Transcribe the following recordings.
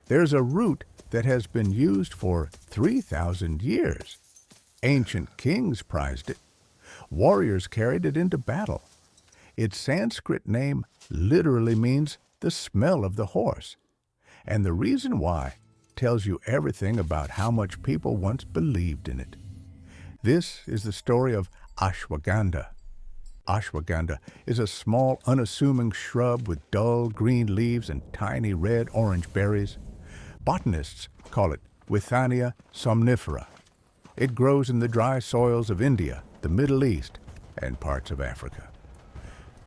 There's a root that has been used for 3,000 years. Ancient kings prized it. Warriors carried it into battle. Its Sanskrit name literally means the smell of the horse. And the reason why tells you everything about how much people once believed in it. This is the story of Ashwagandha. Ashwagandha is a small, unassuming shrub with dull green leaves and tiny red-orange berries. Botanists call it Withania somnifera. It grows in the dry soils of India, the Middle East, and parts of Africa.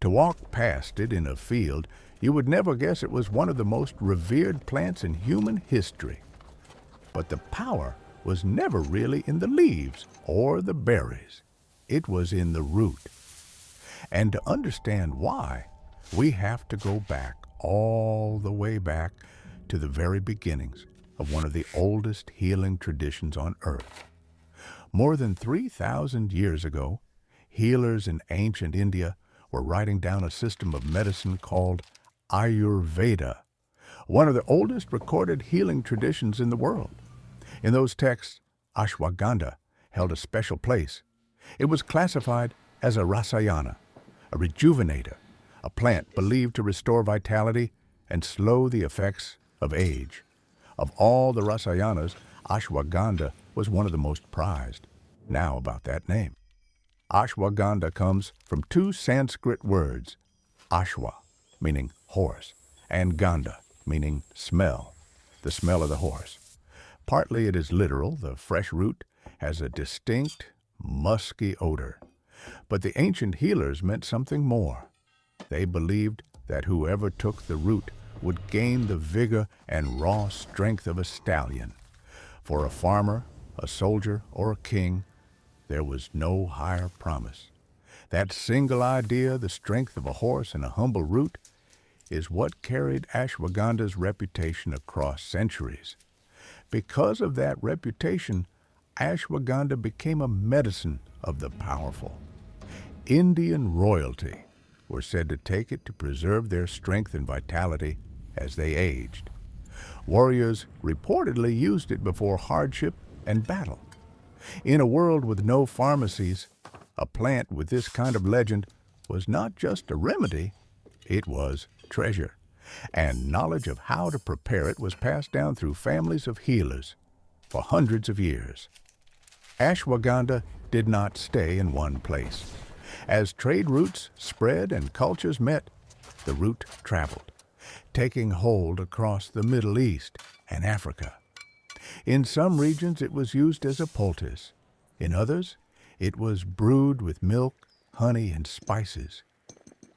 To walk past it in a field, you would never guess it was one of the most revered plants in human history. But the power was never really in the leaves or the berries. It was in the root. And to understand why, we have to go back, all the way back, to the very beginnings of one of the oldest healing traditions on earth. More than 3,000 years ago, healers in ancient India were writing down a system of medicine called Ayurveda, one of the oldest recorded healing traditions in the world. In those texts, Ashwagandha held a special place. It was classified as a rasayana, a rejuvenator, a plant believed to restore vitality and slow the effects of age. Of all the rasayanas, Ashwagandha was one of the most prized. Now about that name. Ashwagandha comes from two Sanskrit words, ashwa, meaning horse, and gandha, meaning smell, the smell of the horse. Partly it is literal, the fresh root has a distinct, musky odor. But the ancient healers meant something more. They believed that whoever took the root would gain the vigor and raw strength of a stallion. For a farmer, a soldier, or a king, there was no higher promise. That single idea, the strength of a horse and a humble root, is what carried Ashwagandha's reputation across centuries. Because of that reputation, Ashwagandha became a medicine of the powerful. Indian royalty were said to take it to preserve their strength and vitality as they aged. Warriors reportedly used it before hardship and battle. In a world with no pharmacies, a plant with this kind of legend was not just a remedy, it was treasure. And knowledge of how to prepare it was passed down through families of healers for hundreds of years. Ashwagandha did not stay in one place. As trade routes spread and cultures met, the root traveled, taking hold across the Middle East and Africa. In some regions it was used as a poultice. In others, it was brewed with milk, honey, and spices.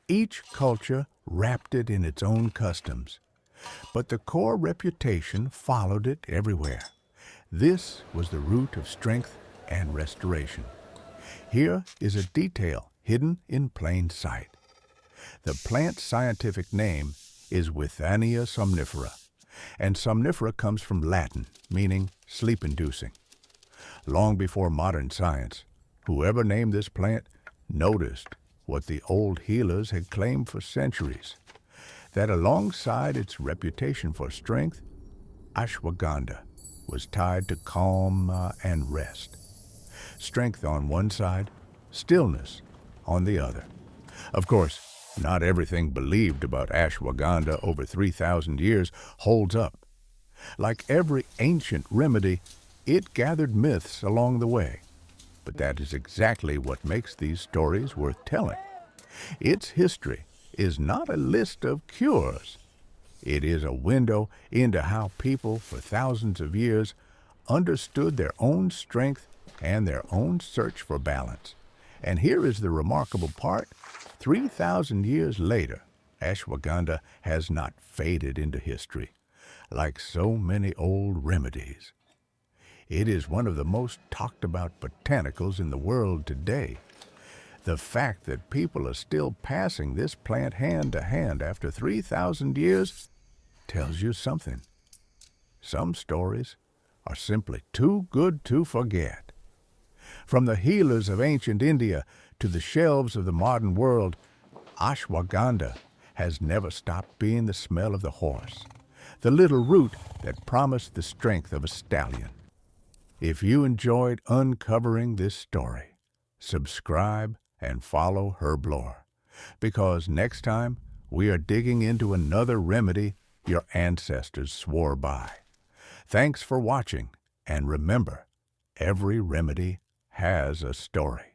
Each culture wrapped it in its own customs, but the core reputation followed it everywhere. This was the root of strength and restoration. Here is a detail hidden in plain sight. The plant's scientific name is Withania somnifera, and somnifera comes from Latin, meaning sleep-inducing. Long before modern science, whoever named this plant noticed what the old healers had claimed for centuries, that alongside its reputation for strength, ashwagandha was tied to calm and rest. Strength on one side, stillness on the other. Of course, not everything believed about ashwagandha over 3,000 years holds up. Like every ancient remedy, it gathered myths along the way. But that is exactly what makes these stories worth telling. Its history is not a list of cures. It is a window into how people for thousands of years understood their own strength and their own search for balance. And here is the remarkable part. 3,000 years later, ashwagandha has not faded into history, like so many old remedies. It is one of the most talked about botanicals in the world today. The fact that people are still passing this plant hand to hand after 3,000 years tells you something. Some stories are simply too good to forget. From the healers of ancient India to the shelves of the modern world, ashwagandha has never stopped being the smell of the horse, the little root that promised the strength of a stallion. If you enjoyed uncovering this story, subscribe and follow Herblore, because next time we are digging into another remedy your ancestors swore by. Thanks for watching, and remember, every remedy has a story.